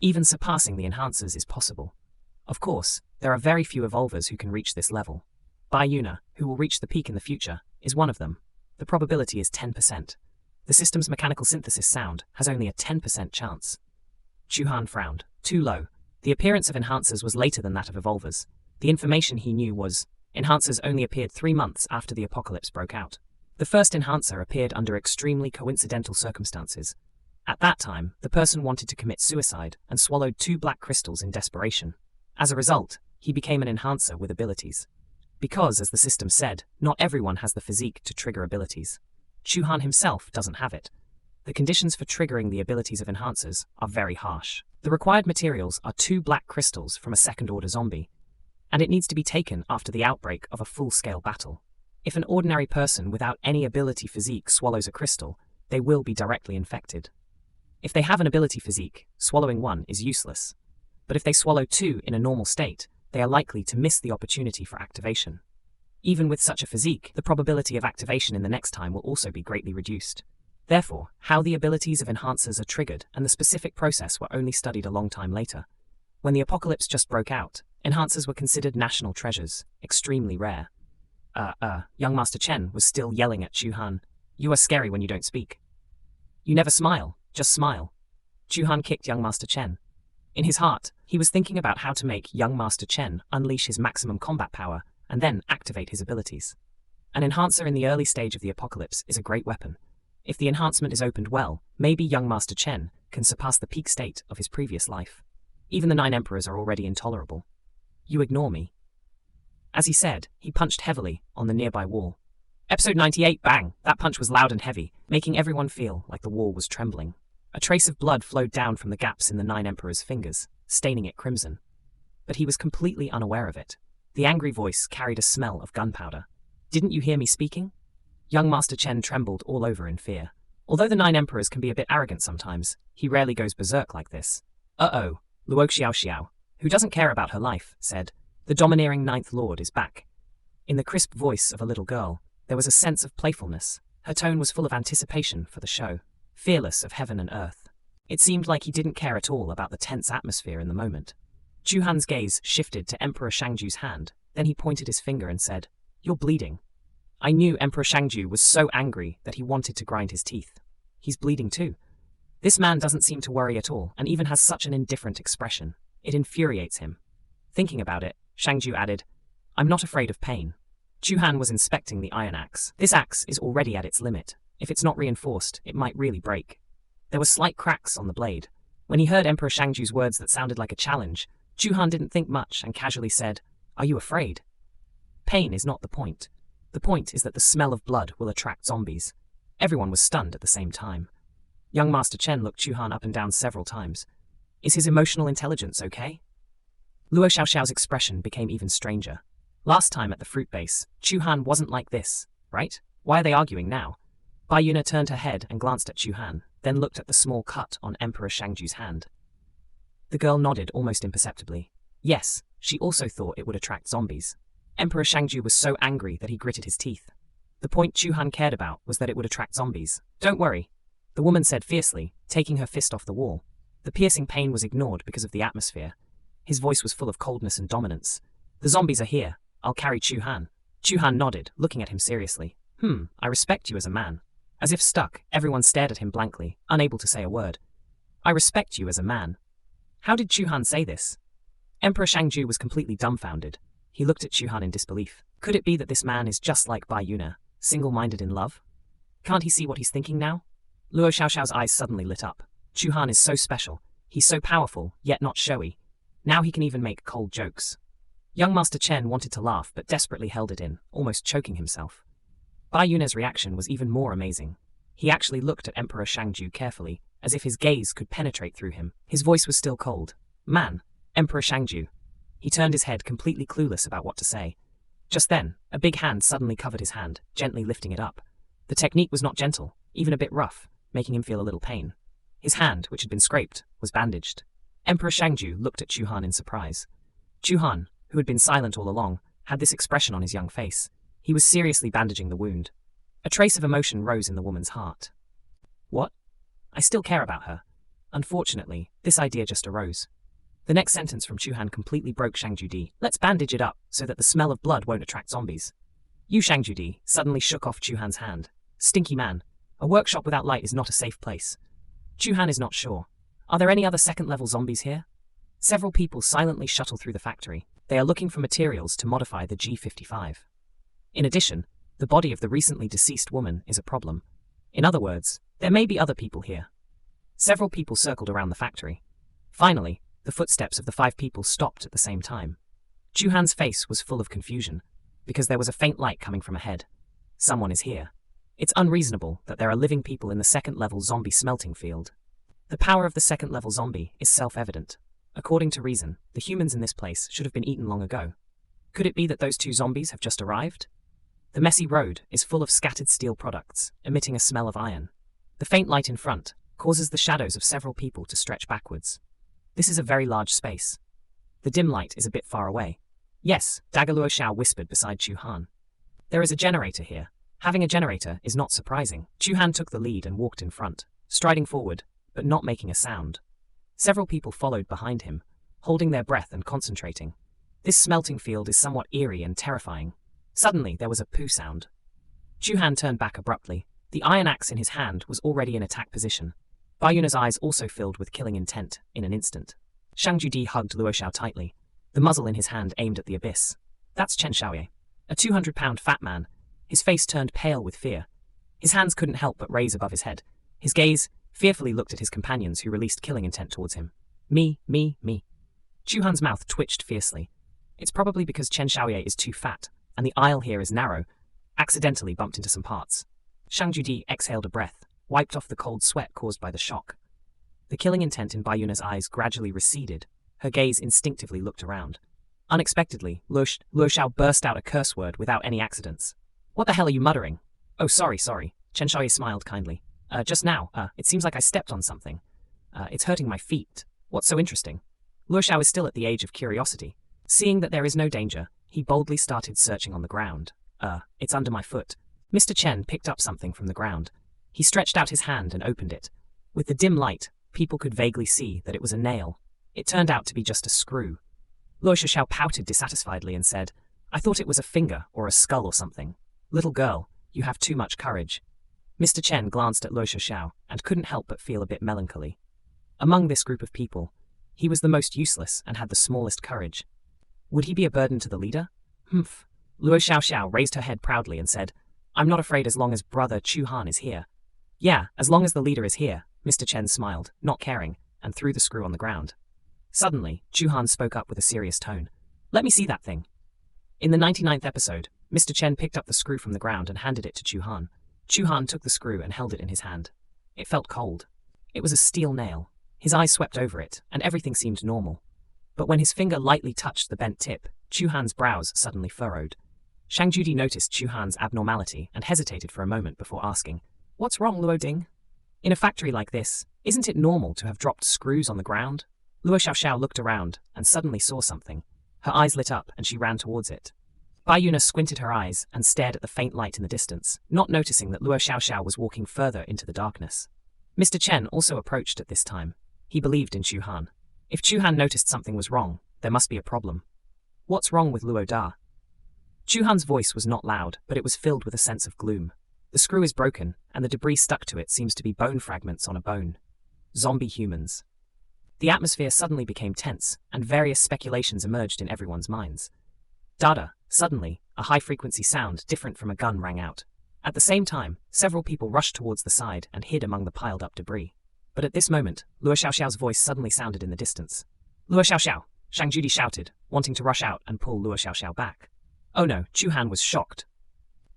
Even surpassing the enhancers is possible. Of course, there are very few evolvers who can reach this level. Bayuna, who will reach the peak in the future, is one of them. The probability is 10%. The system's mechanical synthesis sound has only a 10% chance. Chuhan frowned. Too low. The appearance of enhancers was later than that of evolvers. The information he knew was, enhancers only appeared 3 months after the apocalypse broke out. The first enhancer appeared under extremely coincidental circumstances. At that time, the person wanted to commit suicide and swallowed 2 black crystals in desperation. As a result, he became an enhancer with abilities. Because, as the system said, not everyone has the physique to trigger abilities. Chuhan himself doesn't have it. The conditions for triggering the abilities of enhancers are very harsh. The required materials are 2 black crystals from a second-order zombie, and it needs to be taken after the outbreak of a full-scale battle. If an ordinary person without any ability physique swallows a crystal, they will be directly infected. If they have an ability physique, swallowing 1 is useless. But if they swallow 2 in a normal state, they are likely to miss the opportunity for activation. Even with such a physique, the probability of activation in the next time will also be greatly reduced. Therefore, how the abilities of enhancers are triggered and the specific process were only studied a long time later. When the apocalypse just broke out, enhancers were considered national treasures, extremely rare. Young Master Chen was still yelling at Chuhan. You are scary when you don't speak. You never smile, just smile. Chuhan kicked young Master Chen. In his heart, he was thinking about how to make young Master Chen unleash his maximum combat power and then activate his abilities. An enhancer in the early stage of the apocalypse is a great weapon. If the enhancement is opened well, maybe young Master Chen can surpass the peak state of his previous life. Even the 9 emperors are already intolerable. You ignore me. As he said, he punched heavily on the nearby wall. Episode 98, bang! That punch was loud and heavy, making everyone feel like the wall was trembling. A trace of blood flowed down from the gaps in the 9 emperors' fingers, staining it crimson. But he was completely unaware of it. The angry voice carried a smell of gunpowder. Didn't you hear me speaking? Young Master Chen trembled all over in fear. Although the 9 emperors can be a bit arrogant sometimes, he rarely goes berserk like this. Uh-oh, Luo Xiao, who doesn't care about her life, said, the domineering 9th Lord is back. In the crisp voice of a little girl, there was a sense of playfulness. Her tone was full of anticipation for the show, fearless of heaven and earth. It seemed like he didn't care at all about the tense atmosphere in the moment. Chuhan's gaze shifted to Emperor Shangju's hand, then he pointed his finger and said, You're bleeding. I knew Emperor Shangju was so angry that he wanted to grind his teeth. He's bleeding too. This man doesn't seem to worry at all and even has such an indifferent expression. It infuriates him. Thinking about it, Shangju added, I'm not afraid of pain. Chuhan was inspecting the iron axe. This axe is already at its limit. If it's not reinforced, it might really break. There were slight cracks on the blade. When he heard Emperor Shangju's words that sounded like a challenge, Chuhan didn't think much and casually said, Are you afraid? Pain is not the point. The point is that the smell of blood will attract zombies. Everyone was stunned at the same time. Young Master Chen looked Chuhan up and down several times. Is his emotional intelligence okay? Luo Xiaoxiao's expression became even stranger. Last time at the fruit base, Chuhan wasn't like this, right? Why are they arguing now? Bayuna turned her head and glanced at Chuhan, then looked at the small cut on Emperor Shangju's hand. The girl nodded almost imperceptibly. Yes, she also thought it would attract zombies. Emperor Shangju was so angry that he gritted his teeth. The point Chuhan cared about was that it would attract zombies. Don't worry, the woman said fiercely, taking her fist off the wall. The piercing pain was ignored because of the atmosphere. His voice was full of coldness and dominance. The zombies are here. I'll carry Chuhan. Chuhan nodded, looking at him seriously. I respect you as a man. As if stuck, everyone stared at him blankly, unable to say a word. I respect you as a man. How did Chuhan say this? Emperor Shangju was completely dumbfounded. He looked at Chuhan in disbelief. Could it be that this man is just like Bayuna, single-minded in love? Can't he see what he's thinking now? Luo Xiaoxiao's eyes suddenly lit up. Chuhan is so special. He's so powerful, yet not showy. Now he can even make cold jokes. Young Master Chen wanted to laugh but desperately held it in, almost choking himself. Bayuna's reaction was even more amazing. He actually looked at Emperor Shangju carefully, as if his gaze could penetrate through him. His voice was still cold. Man, Emperor Shangju. He turned his head, completely clueless about what to say. Just then, a big hand suddenly covered his hand, gently lifting it up. The technique was not gentle, even a bit rough, making him feel a little pain. His hand, which had been scraped, was bandaged. Emperor Shangju looked at Chuhan in surprise. Chuhan, who had been silent all along, had this expression on his young face. He was seriously bandaging the wound. A trace of emotion rose in the woman's heart. What? I still care about her. Unfortunately, this idea just arose. The next sentence from Chuhan completely broke Shang Judi. Let's bandage it up so that the smell of blood won't attract zombies. You, Shang Judi, suddenly shook off Chuhan's hand. Stinky man. A workshop without light is not a safe place. Chuhan is not sure. Are there any other second-level zombies here? Several people silently shuttle through the factory. They are looking for materials to modify the G55. In addition, the body of the recently deceased woman is a problem. In other words, there may be other people here. Several people circled around the factory. Finally, the footsteps of the 5 people stopped at the same time. Chuhan's face was full of confusion, because there was a faint light coming from ahead. Someone is here. It's unreasonable that there are living people in the second-level zombie smelting field. The power of the second-level zombie is self-evident. According to reason, the humans in this place should have been eaten long ago. Could it be that those 2 zombies have just arrived? The messy road is full of scattered steel products, emitting a smell of iron. The faint light in front causes the shadows of several people to stretch backwards. This is a very large space. The dim light is a bit far away. Yes, Dagger Luo Xiao whispered beside Chuhan. There is a generator here. Having a generator is not surprising. Chuhan took the lead and walked in front, striding forward, but not making a sound. Several people followed behind him, holding their breath and concentrating. This smelting field is somewhat eerie and terrifying. Suddenly, there was a poo sound. Chuhan turned back abruptly. The iron axe in his hand was already in attack position. Bayuna's eyes also filled with killing intent in an instant. Shang Judi hugged Luo Xiao tightly, the muzzle in his hand aimed at the abyss. That's Chen Xiaoye, a 200-pound fat man. His face turned pale with fear. His hands couldn't help but raise above his head. His gaze fearfully looked at his companions who released killing intent towards him. Me. Chuhan's mouth twitched fiercely. It's probably because Chen Xiaoye is too fat, and the aisle here is narrow, accidentally bumped into some parts. Shang Judi exhaled a breath, wiped off the cold sweat caused by the shock. The killing intent in Bayuna's eyes gradually receded. Her gaze instinctively looked around. Unexpectedly, Luo Xiao burst out a curse word without any accidents. What the hell are you muttering? Oh, sorry. Chen Xiaoye smiled kindly. Just now, it seems like I stepped on something. It's hurting my feet. What's so interesting? Luo Xiao is still at the age of curiosity. Seeing that there is no danger, he boldly started searching on the ground. It's under my foot. Mr. Chen picked up something from the ground. He stretched out his hand and opened it. With the dim light, people could vaguely see that it was a nail. It turned out to be just a screw. Luo Xiao pouted dissatisfiedly and said, I thought it was a finger or a skull or something. Little girl, you have too much courage. Mr. Chen glanced at Luo Xiao and couldn't help but feel a bit melancholy. Among this group of people, he was the most useless and had the smallest courage. Would he be a burden to the leader? Humph. Luo Xiao raised her head proudly and said, I'm not afraid as long as brother Chuhan is here. Yeah, as long as the leader is here, Mr. Chen smiled, not caring, and threw the screw on the ground. Suddenly, Chuhan spoke up with a serious tone. Let me see that thing. In the 99th episode, Mr. Chen picked up the screw from the ground and handed it to Chuhan. Chuhan took the screw and held it in his hand. It felt cold. It was a steel nail. His eyes swept over it, and everything seemed normal. But when his finger lightly touched the bent tip, Chuhan's brows suddenly furrowed. Shang Judi noticed Chuhan's abnormality and hesitated for a moment before asking, What's wrong, Luo Ding? In a factory like this, isn't it normal to have dropped screws on the ground? Luo Xiao looked around and suddenly saw something. Her eyes lit up and she ran towards it. Bayuna squinted her eyes and stared at the faint light in the distance, not noticing that Luo Xiao was walking further into the darkness. Mr. Chen also approached at this time. He believed in Chuhan. If Chuhan noticed something was wrong, there must be a problem. What's wrong with Luo Da? Chuhan's voice was not loud, but it was filled with a sense of gloom. The screw is broken, and the debris stuck to it seems to be bone fragments on a bone. Zombie humans. The atmosphere suddenly became tense, and various speculations emerged in everyone's minds. Dada, suddenly, a high-frequency sound different from a gun rang out. At the same time, several people rushed towards the side and hid among the piled-up debris. But at this moment, Luo Xiao's voice suddenly sounded in the distance. Luo Xiao! Shang Judi shouted, wanting to rush out and pull Luo Xiao back. Oh no, Chuhan was shocked.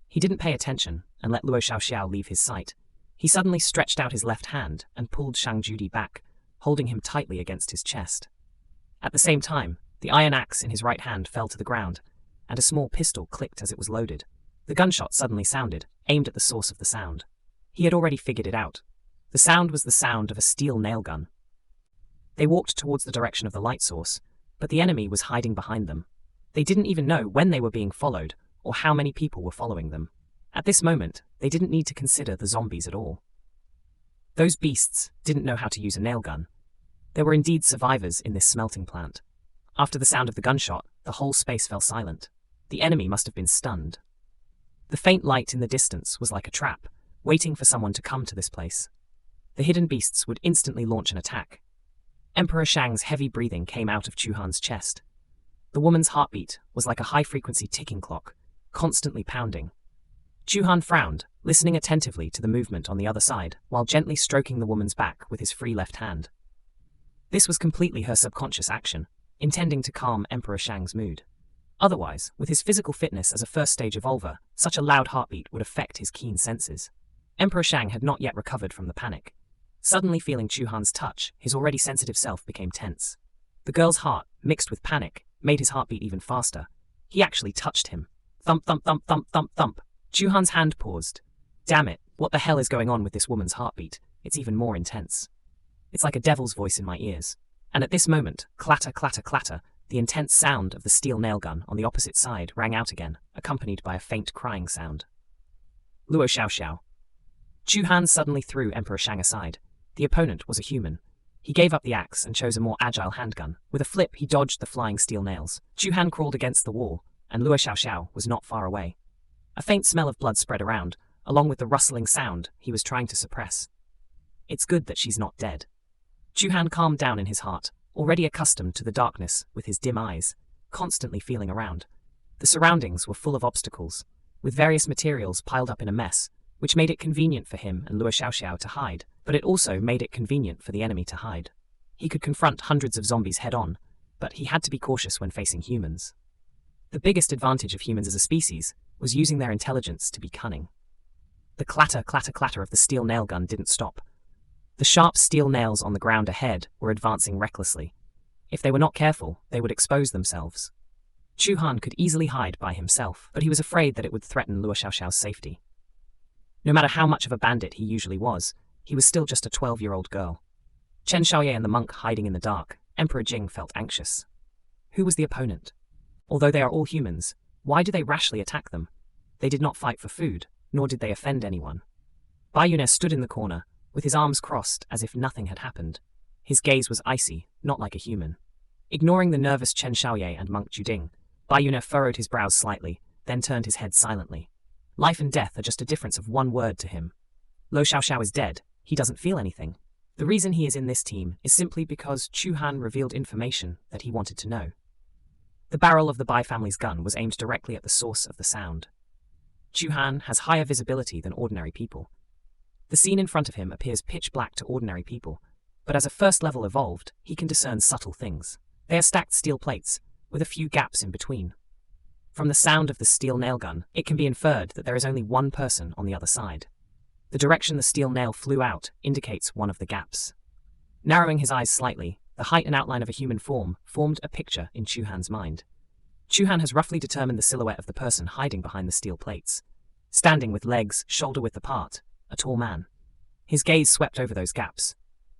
He didn't pay attention and let Luo Xiao leave his sight. He suddenly stretched out his left hand and pulled Shang Judi back, holding him tightly against his chest. At the same time, the iron axe in his right hand fell to the ground, and a small pistol clicked as it was loaded. The gunshot suddenly sounded, aimed at the source of the sound. He had already figured it out. The sound was the sound of a steel nail gun. They walked towards the direction of the light source, but the enemy was hiding behind them. They didn't even know when they were being followed, or how many people were following them. At this moment, they didn't need to consider the zombies at all. Those beasts didn't know how to use a nail gun. There were indeed survivors in this smelting plant. After the sound of the gunshot, the whole space fell silent. The enemy must have been stunned. The faint light in the distance was like a trap, waiting for someone to come to this place. The hidden beasts would instantly launch an attack. Emperor Shang's heavy breathing came out of Chu Han's chest. The woman's heartbeat was like a high-frequency ticking clock, constantly pounding. Chu Han frowned, listening attentively to the movement on the other side, while gently stroking the woman's back with his free left hand. This was completely her subconscious action, intending to calm Emperor Shang's mood. Otherwise, with his physical fitness as a first-stage evolver, such a loud heartbeat would affect his keen senses. Emperor Shang had not yet recovered from the panic. Suddenly feeling Chu Han's touch, his already sensitive self became tense. The girl's heart, mixed with panic, made his heartbeat even faster. He actually touched him. Thump, thump, thump, thump, thump, thump. Chu Han's hand paused. Damn it, what the hell is going on with this woman's heartbeat? It's even more intense. It's like a devil's voice in my ears. And at this moment, clatter, clatter, clatter, the intense sound of the steel nail gun on the opposite side rang out again, accompanied by a faint crying sound. Luo Xiao Xiao. Chu Han suddenly threw Emperor Shang aside. The opponent was a human. He gave up the axe and chose a more agile handgun. With a flip, he dodged the flying steel nails. Chu Han crawled against the wall, and Luo Xiao Xiao was not far away. A faint smell of blood spread around, along with the rustling sound he was trying to suppress. It's good that she's not dead. Chu Han calmed down in his heart, already accustomed to the darkness with his dim eyes, constantly feeling around. The surroundings were full of obstacles, with various materials piled up in a mess, which made it convenient for him and Luo Xiao Xiao to hide, but it also made it convenient for the enemy to hide. He could confront hundreds of zombies head-on, but he had to be cautious when facing humans. The biggest advantage of humans as a species was using their intelligence to be cunning. The clatter, clatter, clatter of the steel nail gun didn't stop. The sharp steel nails on the ground ahead were advancing recklessly. If they were not careful, they would expose themselves. Chu Han could easily hide by himself, but he was afraid that it would threaten Luo Xiao Xiao's safety. No matter how much of a bandit he usually was still just a 12-year-old girl. Chen Xiaoye and the monk hiding in the dark, Emperor Jing felt anxious. Who was the opponent? Although they are all humans, why do they rashly attack them? They did not fight for food, nor did they offend anyone. Bai Yun'er stood in the corner, with his arms crossed as if nothing had happened. His gaze was icy, not like a human. Ignoring the nervous Chen Xiaoye and monk Juding, Bai Yun'er furrowed his brows slightly, then turned his head silently. Life and death are just a difference of one word to him. Luo Xiao Xiao is dead. He doesn't feel anything. The reason he is in this team is simply because Chu Han revealed information that he wanted to know. The barrel of the Bai family's gun was aimed directly at the source of the sound. Chu Han has higher visibility than ordinary people. The scene in front of him appears pitch black to ordinary people, but as a first-level evolved, he can discern subtle things. They are stacked steel plates, with a few gaps in between. From the sound of the steel nail gun, it can be inferred that there is only one person on the other side. The direction the steel nail flew out indicates one of the gaps. Narrowing his eyes slightly, the height and outline of a human form formed a picture in Chu Han's mind. Chu Han has roughly determined the silhouette of the person hiding behind the steel plates. Standing with legs shoulder-width apart, a tall man. His gaze swept over those gaps.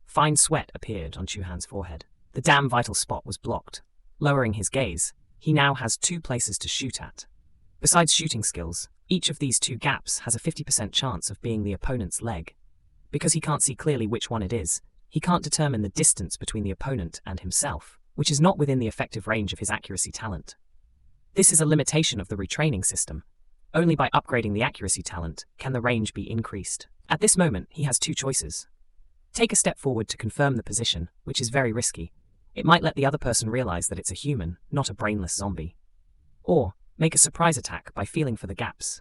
Fine sweat appeared on Chu Han's forehead. The damn vital spot was blocked. Lowering his gaze, he now has two places to shoot at. Besides shooting skills, each of these two gaps has a 50% chance of being the opponent's leg. Because he can't see clearly which one it is, he can't determine the distance between the opponent and himself, which is not within the effective range of his accuracy talent. This is a limitation of the retraining system. Only by upgrading the accuracy talent can the range be increased. At this moment, he has two choices. Take a step forward to confirm the position, which is very risky. It might let the other person realize that it's a human, not a brainless zombie. Or make a surprise attack by feeling for the gaps,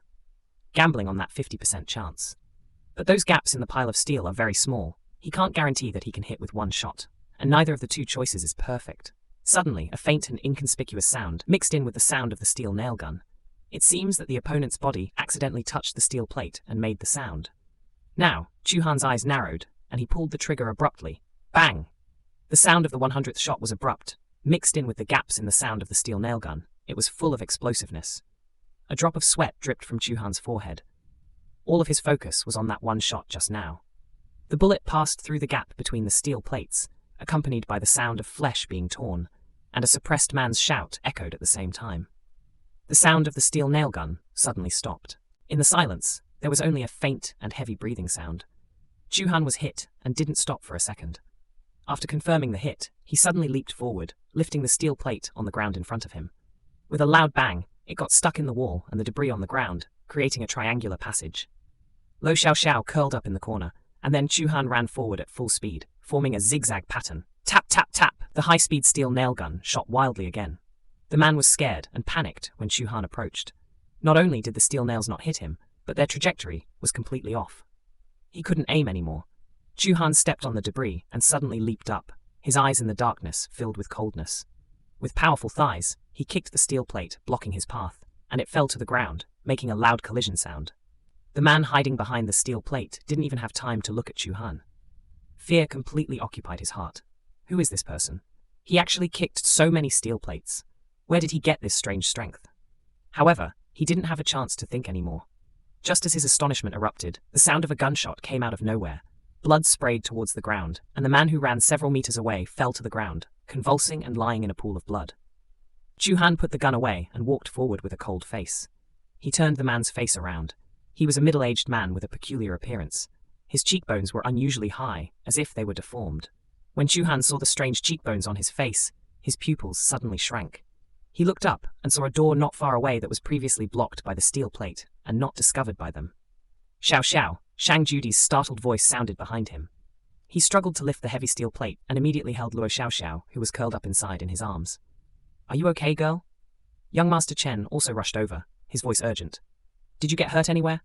gambling on that 50% chance. But those gaps in the pile of steel are very small. He can't guarantee that he can hit with one shot, and neither of the two choices is perfect. Suddenly, a faint and inconspicuous sound mixed in with the sound of the steel nail gun. It seems that the opponent's body accidentally touched the steel plate and made the sound. Now, Chu Han's eyes narrowed, and he pulled the trigger abruptly. Bang! The sound of the 100th shot was abrupt, mixed in with the gaps in the sound of the steel nail gun. It was full of explosiveness. A drop of sweat dripped from Chu Han's forehead. All of his focus was on that one shot just now. The bullet passed through the gap between the steel plates, accompanied by the sound of flesh being torn, and a suppressed man's shout echoed at the same time. The sound of the steel nail gun suddenly stopped. In the silence, there was only a faint and heavy breathing sound. Chu Han was hit and didn't stop for a second. After confirming the hit, he suddenly leaped forward, lifting the steel plate on the ground in front of him. With a loud bang, it got stuck in the wall and the debris on the ground, creating a triangular passage. Luo Xiaoxiao curled up in the corner, and then Chu Han ran forward at full speed, forming a zigzag pattern. Tap, tap, tap! The high-speed steel nail gun shot wildly again. The man was scared and panicked when Chu Han approached. Not only did the steel nails not hit him, but their trajectory was completely off. He couldn't aim anymore. Chu Han stepped on the debris and suddenly leaped up, his eyes in the darkness filled with coldness. With powerful thighs, he kicked the steel plate, blocking his path, and it fell to the ground, making a loud collision sound. The man hiding behind the steel plate didn't even have time to look at Chu Han. Fear completely occupied his heart. Who is this person? He actually kicked so many steel plates. Where did he get this strange strength? However, he didn't have a chance to think anymore. Just as his astonishment erupted, the sound of a gunshot came out of nowhere. Blood sprayed towards the ground, and the man who ran several meters away fell to the ground, convulsing and lying in a pool of blood. Chu Han put the gun away and walked forward with a cold face. He turned the man's face around. He was a middle-aged man with a peculiar appearance. His cheekbones were unusually high, as if they were deformed. When Chu Han saw the strange cheekbones on his face, his pupils suddenly shrank. He looked up and saw a door not far away that was previously blocked by the steel plate and not discovered by them. Xiao Xiao, Shang Judi's startled voice sounded behind him. He struggled to lift the heavy steel plate and immediately held Luo Xiaoxiao, who was curled up inside, in his arms. Are you okay, girl? Young Master Chen also rushed over, his voice urgent. Did you get hurt anywhere?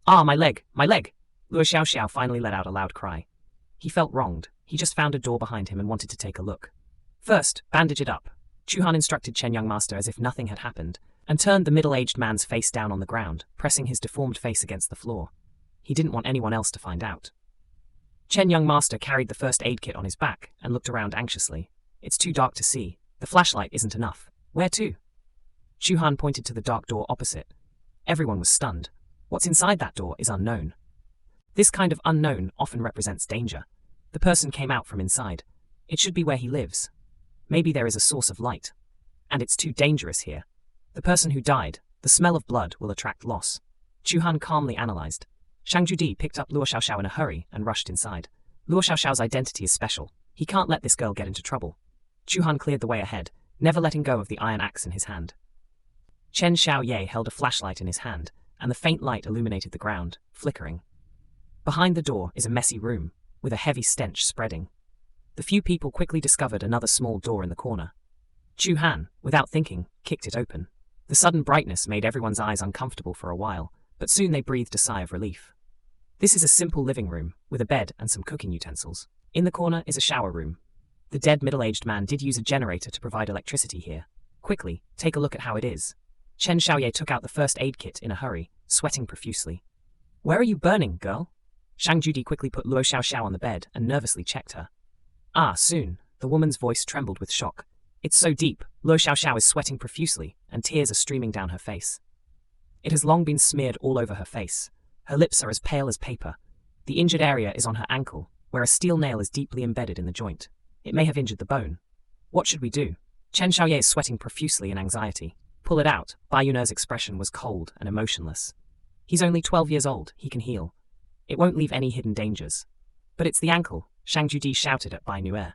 Ah, my leg, my leg! Luo Xiaoxiao finally let out a loud cry. He felt wronged. He just found a door behind him and wanted to take a look. First, bandage it up. Chu Han instructed Chen Young Master as if nothing had happened, and turned the middle-aged man's face down on the ground, pressing his deformed face against the floor. He didn't want anyone else to find out. Chen Young Master carried the first aid kit on his back and looked around anxiously. It's too dark to see. The flashlight isn't enough. Where to? Chu Han pointed to the dark door opposite. Everyone was stunned. What's inside that door is unknown. This kind of unknown often represents danger. The person came out from inside. It should be where he lives. Maybe there is a source of light. And it's too dangerous here. The person who died, the smell of blood will attract loss. Chu Han calmly analyzed. Shang Judi picked up Luo Xiaoxiao in a hurry and rushed inside. Luo Xiaoxiao's identity is special. He can't let this girl get into trouble. Chu Han cleared the way ahead, never letting go of the iron axe in his hand. Chen Xiaoye held a flashlight in his hand, and the faint light illuminated the ground, flickering. Behind the door is a messy room, with a heavy stench spreading. The few people quickly discovered another small door in the corner. Chu Han, without thinking, kicked it open. The sudden brightness made everyone's eyes uncomfortable for a while, but soon they breathed a sigh of relief. This is a simple living room, with a bed and some cooking utensils. In the corner is a shower room. The dead middle-aged man did use a generator to provide electricity here. Quickly, take a look at how it is. Chen Xiaoye took out the first aid kit in a hurry, sweating profusely. Where are you burning, girl? Shang Judi quickly put Luo Xiaoxiao on the bed and nervously checked her. Ah, soon. The woman's voice trembled with shock. It's so deep, Luo Xiaoxiao is sweating profusely, and tears are streaming down her face. It has long been smeared all over her face. Her lips are as pale as paper. The injured area is on her ankle, where a steel nail is deeply embedded in the joint. It may have injured the bone. What should we do? Chen Xiaoye is sweating profusely in anxiety. Pull it out. Bai Yuner's expression was cold and emotionless. He's only 12 years old, he can heal. It won't leave any hidden dangers. But it's the ankle, Shang Judi shouted at Bai Yuner.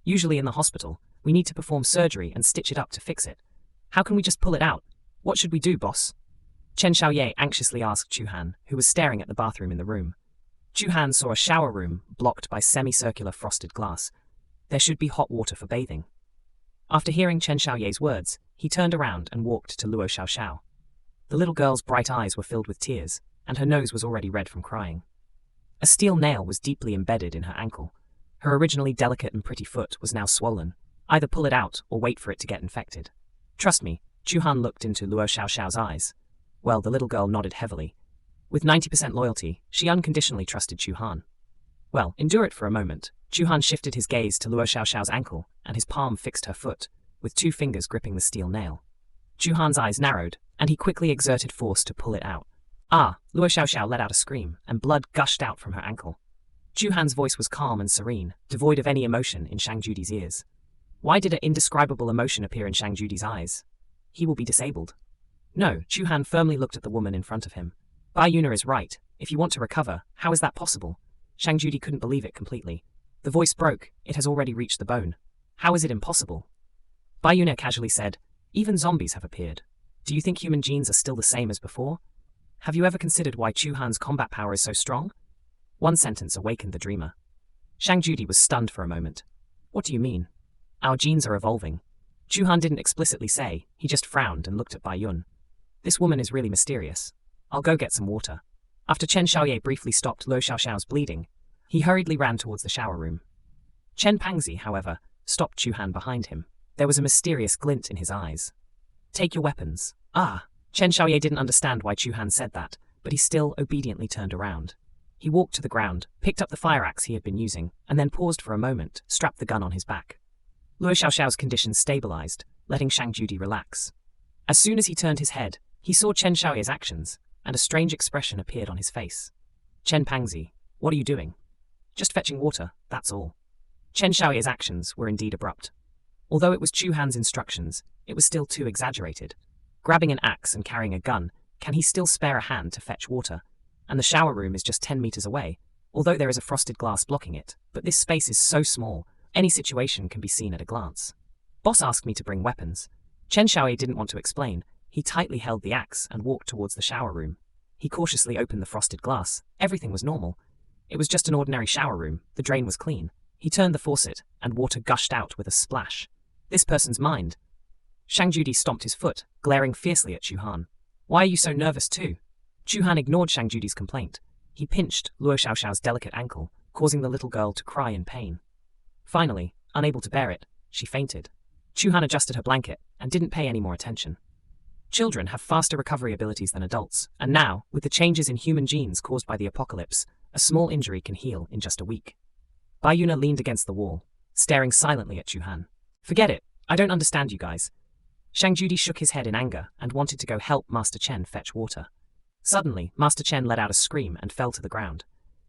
Usually in the hospital, we need to perform surgery and stitch it up to fix it. How can we just pull it out? What should we do, boss? Chen Xiaoye anxiously asked Chu Han, who was staring at the bathroom in the room. Chu Han saw a shower room blocked by semicircular frosted glass. There should be hot water for bathing. After hearing Chen Xiaoye's words, he turned around and walked to Luo Xiaoxiao. The little girl's bright eyes were filled with tears, and her nose was already red from crying. A steel nail was deeply embedded in her ankle. Her originally delicate and pretty foot was now swollen. Either pull it out or wait for it to get infected. Trust me, Chu Han looked into Luo Xiaoxiao's eyes. Well, the little girl nodded heavily. With 90% loyalty, she unconditionally trusted Chu Han. Well, endure it for a moment. Chu Han shifted his gaze to Luo Xiaoxiao's ankle, and his palm fixed her foot, with 2 fingers gripping the steel nail. Chu Han's eyes narrowed, and he quickly exerted force to pull it out. Ah! Luo Xiaoxiao let out a scream, and blood gushed out from her ankle. Chu Han's voice was calm and serene, devoid of any emotion in Shang Judi's ears. Why did an indescribable emotion appear in Shang Judi's eyes? He will be disabled. No, Chu Han firmly looked at the woman in front of him. Bai Yuner is right. If you want to recover, how is that possible? Shang Judy couldn't believe it completely. The voice broke. It has already reached the bone. How is it impossible? Bai Yuna casually said, even zombies have appeared. Do you think human genes are still the same as before? Have you ever considered why Chu Han's combat power is so strong? One sentence awakened the dreamer. Shang Judy was stunned for a moment. What do you mean? Our genes are evolving. Chu Han didn't explicitly say, he just frowned and looked at Bai Yun. This woman is really mysterious. I'll go get some water. After Chen Xiaoye briefly stopped Luo Xiaoxiao's bleeding, he hurriedly ran towards the shower room. Chen Pangzi, however, stopped Chu Han behind him. There was a mysterious glint in his eyes. Take your weapons. Ah! Chen Xiaoye didn't understand why Chu Han said that, but he still obediently turned around. He walked to the ground, picked up the fire axe he had been using, and then paused for a moment, strapped the gun on his back. Luo Xiaoxiao's condition stabilized, letting Shang Judy relax. As soon as he turned his head, he saw Chen Xiaoye's actions, and a strange expression appeared on his face. Chen Pangzi, what are you doing? Just fetching water, that's all. Chen Xiaoye's actions were indeed abrupt. Although it was Chu Han's instructions, it was still too exaggerated. Grabbing an axe and carrying a gun, can he still spare a hand to fetch water? And the shower room is just 10 meters away, although there is a frosted glass blocking it, but this space is so small, any situation can be seen at a glance. Boss asked me to bring weapons. Chen Xiaoye didn't want to explain. He tightly held the axe and walked towards the shower room. He cautiously opened the frosted glass. Everything was normal. It was just an ordinary shower room. The drain was clean. He turned the faucet, and water gushed out with a splash. This person's mind. Shang Judy stomped his foot, glaring fiercely at Chu Han. Why are you so nervous too? Chu Han ignored Shang Judy's complaint. He pinched Luo Xiaoxiao's delicate ankle, causing the little girl to cry in pain. Finally, unable to bear it, she fainted. Chu Han adjusted her blanket and didn't pay any more attention. Children have faster recovery abilities than adults, and now, with the changes in human genes caused by the apocalypse, a small injury can heal in just a week. Bai Yuna leaned against the wall, staring silently at Chu Han. Forget it, I don't understand you guys. Shang Judy shook his head in anger and wanted to go help Master Chen fetch water. Suddenly, Master Chen let out a scream and fell to the ground.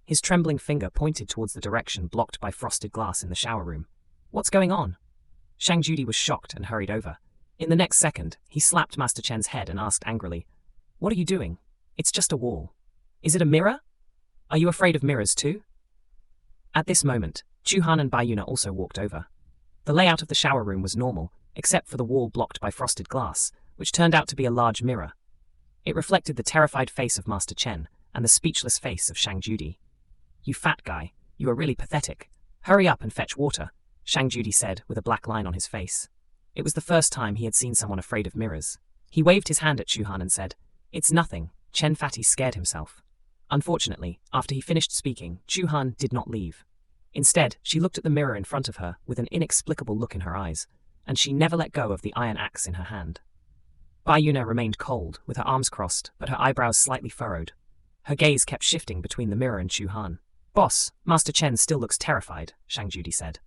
His trembling finger pointed towards the direction blocked by frosted glass in the shower room. What's going on? Shang Judy was shocked and hurried over. In the next second, he slapped Master Chen's head and asked angrily, What are you doing? It's just a wall. Is it a mirror? Are you afraid of mirrors too? At this moment, Chu Han and Bai Yuna also walked over. The layout of the shower room was normal, except for the wall blocked by frosted glass, which turned out to be a large mirror. It reflected the terrified face of Master Chen and the speechless face of Shang Judy. You fat guy, you are really pathetic. Hurry up and fetch water, Shang Judy said with a black line on his face. It was the first time he had seen someone afraid of mirrors. He waved his hand at Chu Han and said, It's nothing. Chen Fatty scared himself. Unfortunately, after he finished speaking, Chu Han did not leave. Instead, she looked at the mirror in front of her with an inexplicable look in her eyes, and she never let go of the iron axe in her hand. Bai Yuna remained cold, with her arms crossed, but her eyebrows slightly furrowed. Her gaze kept shifting between the mirror and Chu Han. Boss, Master Chen still looks terrified, Shang Judy said.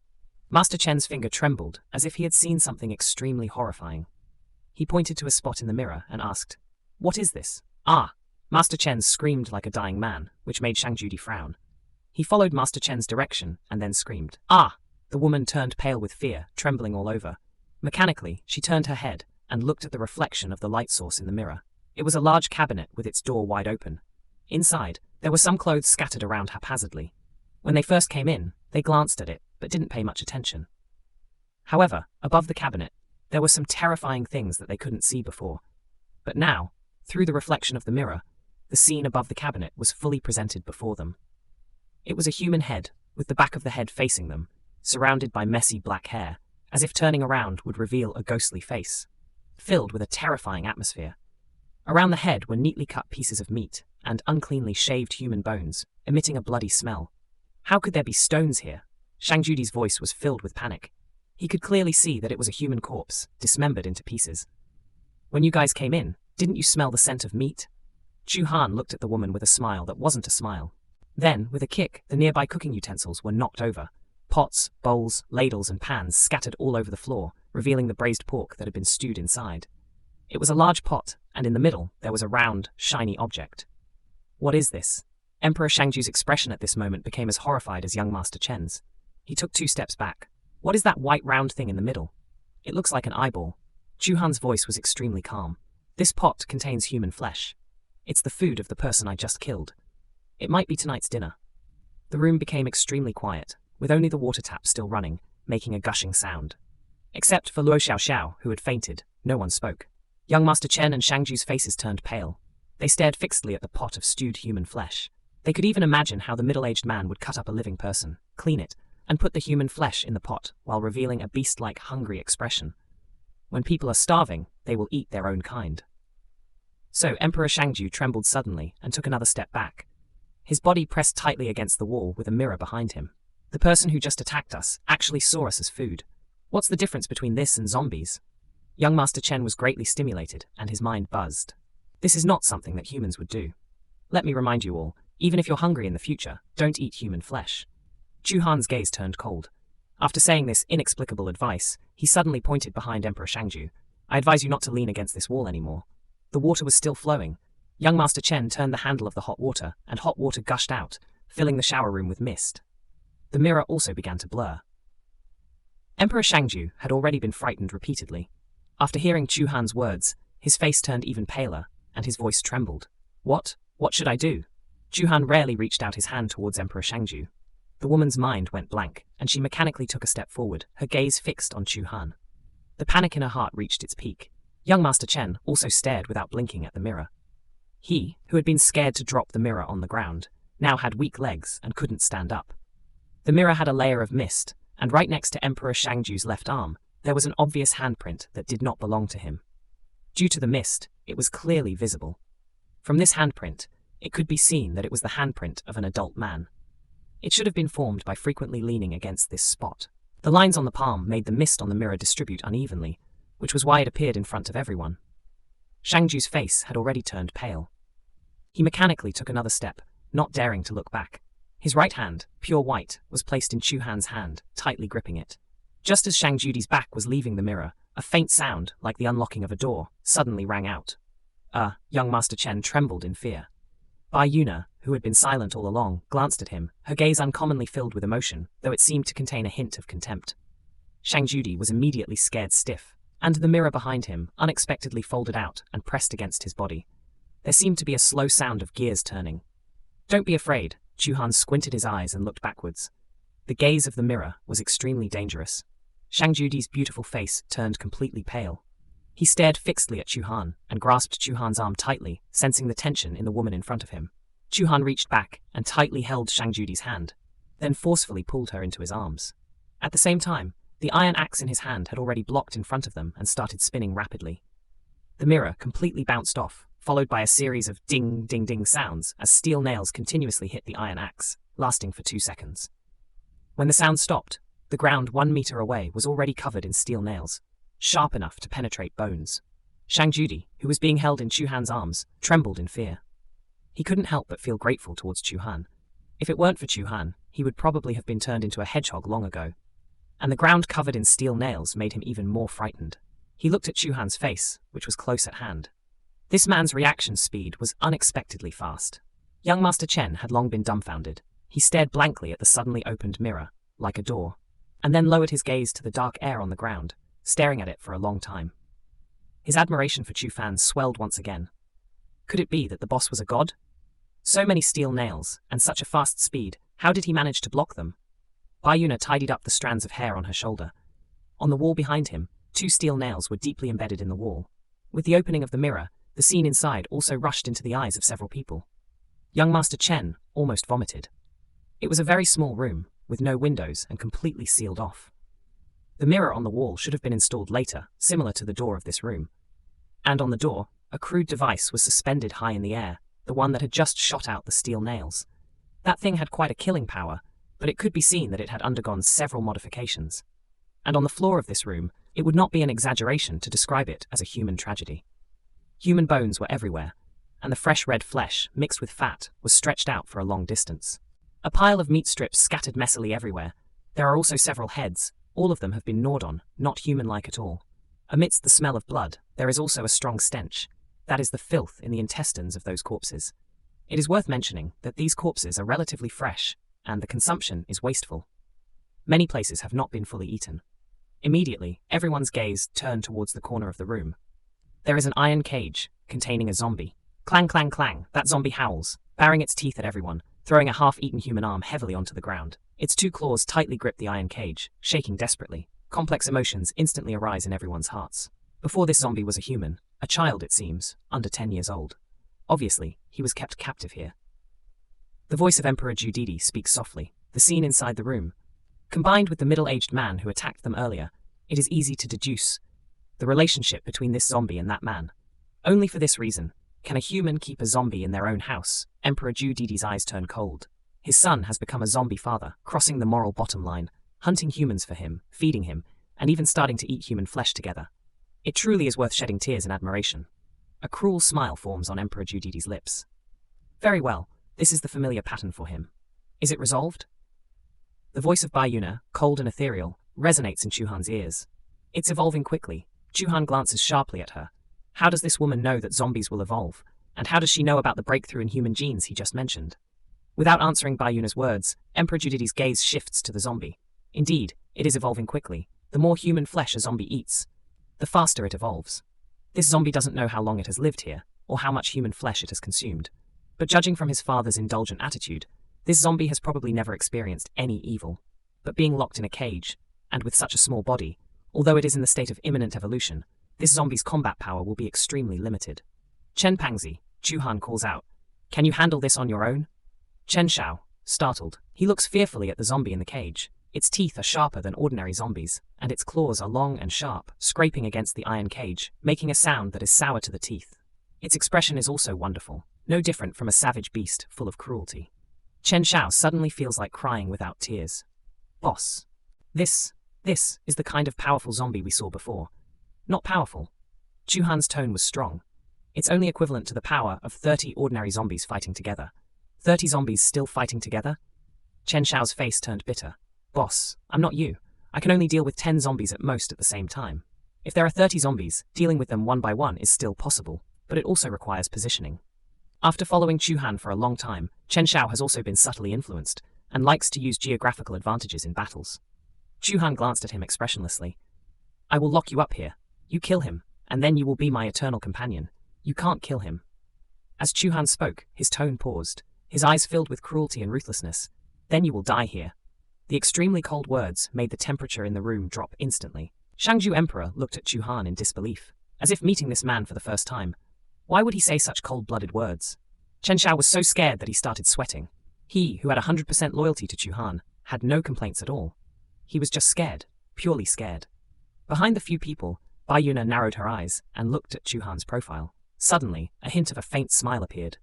Master Chen's finger trembled, as if he had seen something extremely horrifying. He pointed to a spot in the mirror and asked, What is this? Ah! Master Chen screamed like a dying man, which made Shang Judy frown. He followed Master Chen's direction and then screamed, Ah! The woman turned pale with fear, trembling all over. Mechanically, she turned her head and looked at the reflection of the light source in the mirror. It was a large cabinet with its door wide open. Inside, there were some clothes scattered around haphazardly. When they first came in, they glanced at it, but didn't pay much attention. However, above the cabinet, there were some terrifying things that they couldn't see before. But now, through the reflection of the mirror, the scene above the cabinet was fully presented before them. It was a human head, with the back of the head facing them, surrounded by messy black hair, as if turning around would reveal a ghostly face, filled with a terrifying atmosphere. Around the head were neatly cut pieces of meat and uncleanly shaved human bones, emitting a bloody smell. How could there be stones here? Shang Judy's voice was filled with panic. He could clearly see that it was a human corpse, dismembered into pieces. When you guys came in, didn't you smell the scent of meat? Chu Han looked at the woman with a smile that wasn't a smile. Then, with a kick, the nearby cooking utensils were knocked over. Pots, bowls, ladles, and pans scattered all over the floor, revealing the braised pork that had been stewed inside. It was a large pot, and in the middle, there was a round, shiny object. What is this? Emperor Shangju's expression at this moment became as horrified as young Master Chen's. He took 2 steps back. What is that white round thing in the middle? It looks like an eyeball. Chu Han's voice was extremely calm. This pot contains human flesh. It's the food of the person I just killed. It might be tonight's dinner. The room became extremely quiet, with only the water tap still running, making a gushing sound. Except for Luo Xiaoxiao, who had fainted, no one spoke. Young Master Chen and Shangju's faces turned pale. They stared fixedly at the pot of stewed human flesh. They could even imagine how the middle-aged man would cut up a living person, clean it, and put the human flesh in the pot while revealing a beast-like hungry expression. When people are starving, they will eat their own kind. So Emperor Shangju trembled suddenly and took another step back. His body pressed tightly against the wall with a mirror behind him. The person who just attacked us actually saw us as food. What's the difference between this and zombies? Young Master Chen was greatly stimulated, and his mind buzzed. This is not something that humans would do. Let me remind you all, even if you're hungry in the future, don't eat human flesh. Chu Han's gaze turned cold. After saying this inexplicable advice, he suddenly pointed behind Emperor Shangju. I advise you not to lean against this wall anymore. The water was still flowing. Young Master Chen turned the handle of the hot water, and hot water gushed out, filling the shower room with mist. The mirror also began to blur. Emperor Shangju had already been frightened repeatedly. After hearing Chu Han's words, his face turned even paler, and his voice trembled. What? What should I do? Chu Han rarely reached out his hand towards Emperor Shangju. The woman's mind went blank, and she mechanically took a step forward, her gaze fixed on Chu Han. The panic in her heart reached its peak. Young Master Chen also stared without blinking at the mirror. He, who had been scared to drop the mirror on the ground, now had weak legs and couldn't stand up. The mirror had a layer of mist, and right next to Emperor Shangju's left arm, there was an obvious handprint that did not belong to him. Due to the mist, it was clearly visible. From this handprint, it could be seen that it was the handprint of an adult man. It should have been formed by frequently leaning against this spot. The lines on the palm made the mist on the mirror distribute unevenly, which was why it appeared in front of everyone. Shangju's face had already turned pale. He mechanically took another step, not daring to look back. His right hand, pure white, was placed in Chu Han's hand, tightly gripping it. Just as Shangju's back was leaving the mirror, a faint sound, like the unlocking of a door, suddenly rang out. Young Master Chen trembled in fear. Bai Yuna, who had been silent all along, glanced at him, her gaze uncommonly filled with emotion, though it seemed to contain a hint of contempt. Shangju was immediately scared stiff, and the mirror behind him unexpectedly folded out and pressed against his body. There seemed to be a slow sound of gears turning. Don't be afraid, Chu Han squinted his eyes and looked backwards. The gaze of the mirror was extremely dangerous. Shangju's beautiful face turned completely pale. He stared fixedly at Chu Han and grasped Chu Han's arm tightly, sensing the tension in the woman in front of him. Chu Han reached back and tightly held Shangju's hand, then forcefully pulled her into his arms. At the same time, the iron axe in his hand had already blocked in front of them and started spinning rapidly. The mirror completely bounced off, followed by a series of ding, ding, ding sounds as steel nails continuously hit the iron axe, lasting for 2 seconds. When the sound stopped, the ground 1 meter away was already covered in steel nails, sharp enough to penetrate bones. Shangju, who was being held in Chu Han's arms, trembled in fear. He couldn't help but feel grateful towards Chu Han. If it weren't for Chu Han, he would probably have been turned into a hedgehog long ago. And the ground covered in steel nails made him even more frightened. He looked at Chu Han's face, which was close at hand. This man's reaction speed was unexpectedly fast. Young Master Chen had long been dumbfounded. He stared blankly at the suddenly opened mirror, like a door, and then lowered his gaze to the dark air on the ground, staring at it for a long time. His admiration for Chu Fan swelled once again. Could it be that the boss was a god? So many steel nails, and such a fast speed, how did he manage to block them? Bai Yuna tidied up the strands of hair on her shoulder. On the wall behind him, 2 steel nails were deeply embedded in the wall. With the opening of the mirror, the scene inside also rushed into the eyes of several people. Young Master Chen almost vomited. It was a very small room, with no windows and completely sealed off. The mirror on the wall should have been installed later, similar to the door of this room. And on the door, a crude device was suspended high in the air, the one that had just shot out the steel nails. That thing had quite a killing power, but it could be seen that it had undergone several modifications. And on the floor of this room, it would not be an exaggeration to describe it as a human tragedy. Human bones were everywhere, and the fresh red flesh, mixed with fat, was stretched out for a long distance. A pile of meat strips scattered messily everywhere. There are also several heads. All of them have been gnawed on, not human-like at all. Amidst the smell of blood, there is also a strong stench. That is the filth in the intestines of those corpses. It is worth mentioning that these corpses are relatively fresh, and the consumption is wasteful. Many places have not been fully eaten. Immediately, everyone's gaze turned towards the corner of the room. There is an iron cage, containing a zombie. Clang, clang, clang, that zombie howls, baring its teeth at everyone, throwing a half-eaten human arm heavily onto the ground. Its two claws tightly grip the iron cage, shaking desperately. Complex emotions instantly arise in everyone's hearts. Before this zombie was a human, a child it seems, under 10 years old. Obviously, he was kept captive here. The voice of Emperor Judidi speaks softly. The scene inside the room, combined with the middle-aged man who attacked them earlier, it is easy to deduce the relationship between this zombie and that man. Only for this reason can a human keep a zombie in their own house. Emperor Judidi's eyes turn cold. His son has become a zombie father, crossing the moral bottom line, hunting humans for him, feeding him, and even starting to eat human flesh together. It truly is worth shedding tears in admiration. A cruel smile forms on Emperor Judidi's lips. Very well, this is the familiar pattern for him. Is it resolved? The voice of Bayuna, cold and ethereal, resonates in Chuhan's ears. It's evolving quickly. Chuhan glances sharply at her. How does this woman know that zombies will evolve? And how does she know about the breakthrough in human genes he just mentioned? Without answering Bayuna's words, Emperor Judidi's gaze shifts to the zombie. Indeed, it is evolving quickly. The more human flesh a zombie eats, the faster it evolves. This zombie doesn't know how long it has lived here, or how much human flesh it has consumed. But judging from his father's indulgent attitude, this zombie has probably never experienced any evil. But being locked in a cage, and with such a small body, although it is in the state of imminent evolution, this zombie's combat power will be extremely limited. Chen Pangzi, Chuhan calls out. Can you handle this on your own? Chen Shao, startled. He looks fearfully at the zombie in the cage. Its teeth are sharper than ordinary zombies, and its claws are long and sharp, scraping against the iron cage, making a sound that is sour to the teeth. Its expression is also wonderful, no different from a savage beast full of cruelty. Chen Shao suddenly feels like crying without tears. Boss. This is the kind of powerful zombie we saw before. Not powerful. Chuhan's tone was strong. It's only equivalent to the power of 30 ordinary zombies fighting together. 30 zombies still fighting together? Chen Shao's face turned bitter. Boss, I'm not you. I can only deal with 10 zombies at most at the same time. If there are 30 zombies, dealing with them one by one is still possible, but it also requires positioning. After following Chuhan for a long time, Chen Shao has also been subtly influenced, and likes to use geographical advantages in battles. Chuhan glanced at him expressionlessly. I will lock you up here. You kill him, and then you will be my eternal companion. You can't kill him. As Chuhan spoke, his tone paused, his eyes filled with cruelty and ruthlessness. Then you will die here. The extremely cold words made the temperature in the room drop instantly. Shangju Emperor looked at Chuhan in disbelief, as if meeting this man for the first time. Why would he say such cold-blooded words? Chen Shao was so scared that he started sweating. He, who had 100% loyalty to Chuhan, had no complaints at all. He was just scared, purely scared. Behind the few people, Bayuna narrowed her eyes and looked at Chuhan's profile. Suddenly, a hint of a faint smile appeared.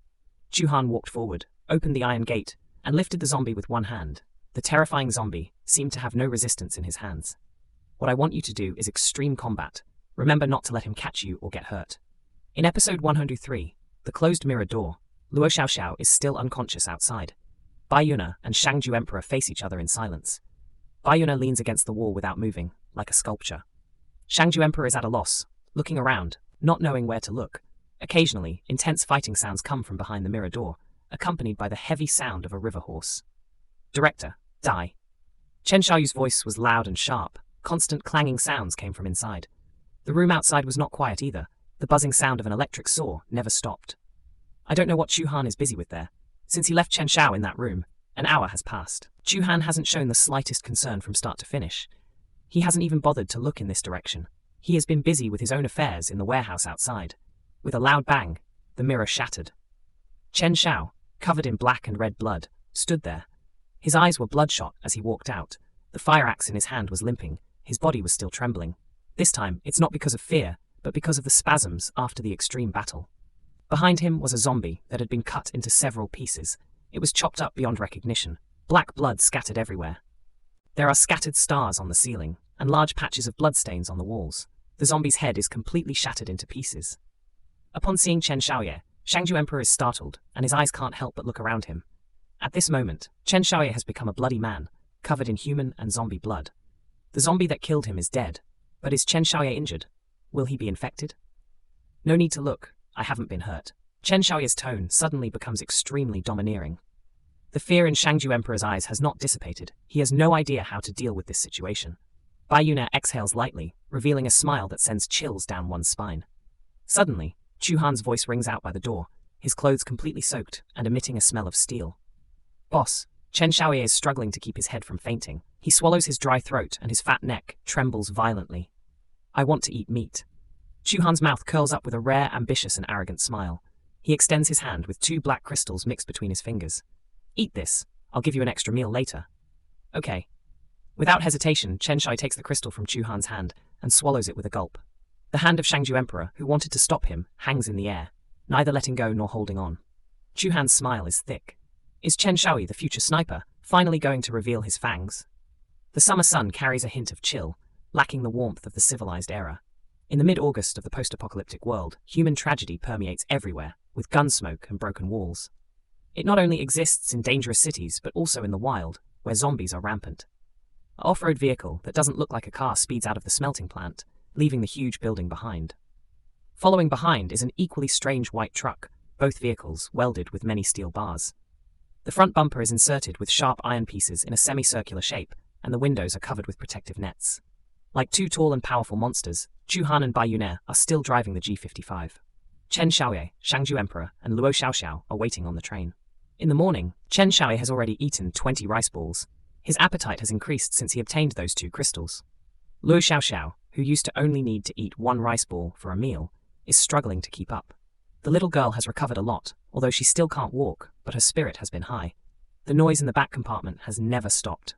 Chuhan walked forward, opened the iron gate, and lifted the zombie with one hand. The terrifying zombie seemed to have no resistance in his hands. What I want you to do is extreme combat. Remember not to let him catch you or get hurt. In episode 103, The Closed Mirror Door, Luo Xiaoxiao is still unconscious outside. Bayuna and Shangju Emperor face each other in silence. Bayuna leans against the wall without moving, like a sculpture. Shangju Emperor is at a loss, looking around, not knowing where to look. Occasionally, intense fighting sounds come from behind the mirror door, accompanied by the heavy sound of a river horse. Director, die. Chen Shaoyu's voice was loud and sharp. Constant clanging sounds came from inside. The room outside was not quiet either. The buzzing sound of an electric saw never stopped. I don't know what Chuhan is busy with there. Since he left Chen Shao in that room, an hour has passed. Chuhan hasn't shown the slightest concern from start to finish. He hasn't even bothered to look in this direction. He has been busy with his own affairs in the warehouse outside. With a loud bang, the mirror shattered. Chen Shao, covered in black and red blood, stood there. His eyes were bloodshot as he walked out. The fire axe in his hand was limping. His body was still trembling. This time, it's not because of fear, but because of the spasms after the extreme battle. Behind him was a zombie that had been cut into several pieces. It was chopped up beyond recognition. Black blood scattered everywhere. There are scattered stars on the ceiling, and large patches of bloodstains on the walls. The zombie's head is completely shattered into pieces. Upon seeing Chen Shaoye, Shangju Emperor is startled, and his eyes can't help but look around him. At this moment, Chen Shaoye has become a bloody man, covered in human and zombie blood. The zombie that killed him is dead, but is Chen Shaoye injured? Will he be infected? No need to look, I haven't been hurt. Chen Shaoye's tone suddenly becomes extremely domineering. The fear in Shangju Emperor's eyes has not dissipated. He has no idea how to deal with this situation. Bayuna exhales lightly, revealing a smile that sends chills down one's spine. Suddenly, Chuhan's voice rings out by the door, his clothes completely soaked and emitting a smell of steel. Boss, Chen Xiaoye is struggling to keep his head from fainting. He swallows his dry throat and his fat neck trembles violently. I want to eat meat. Chu Han's mouth curls up with a rare, ambitious and arrogant smile. He extends his hand with 2 black crystals mixed between his fingers. Eat this. I'll give you an extra meal later. Okay. Without hesitation, Chen Shai takes the crystal from Chu Han's hand and swallows it with a gulp. The hand of Shangju Emperor, who wanted to stop him, hangs in the air, neither letting go nor holding on. Chu Han's smile is thick. Is Chen Shaoi, the future sniper, finally going to reveal his fangs? The summer sun carries a hint of chill, lacking the warmth of the civilized era. In the mid-August of the post-apocalyptic world, human tragedy permeates everywhere, with gun smoke and broken walls. It not only exists in dangerous cities, but also in the wild, where zombies are rampant. An off-road vehicle that doesn't look like a car speeds out of the smelting plant, leaving the huge building behind. Following behind is an equally strange white truck, both vehicles welded with many steel bars. The front bumper is inserted with sharp iron pieces in a semicircular shape, and the windows are covered with protective nets. Like 2 tall and powerful monsters, Chu Han and Bai Yun'er are still driving the G55. Chen Xiaoye, Shangju Emperor, and Luo Xiaoxiao are waiting on the train. In the morning, Chen Xiaoye has already eaten 20 rice balls. His appetite has increased since he obtained those 2 crystals. Luo Xiaoxiao, who used to only need to eat 1 rice ball for a meal, is struggling to keep up. The little girl has recovered a lot, although she still can't walk, but her spirit has been high. The noise in the back compartment has never stopped.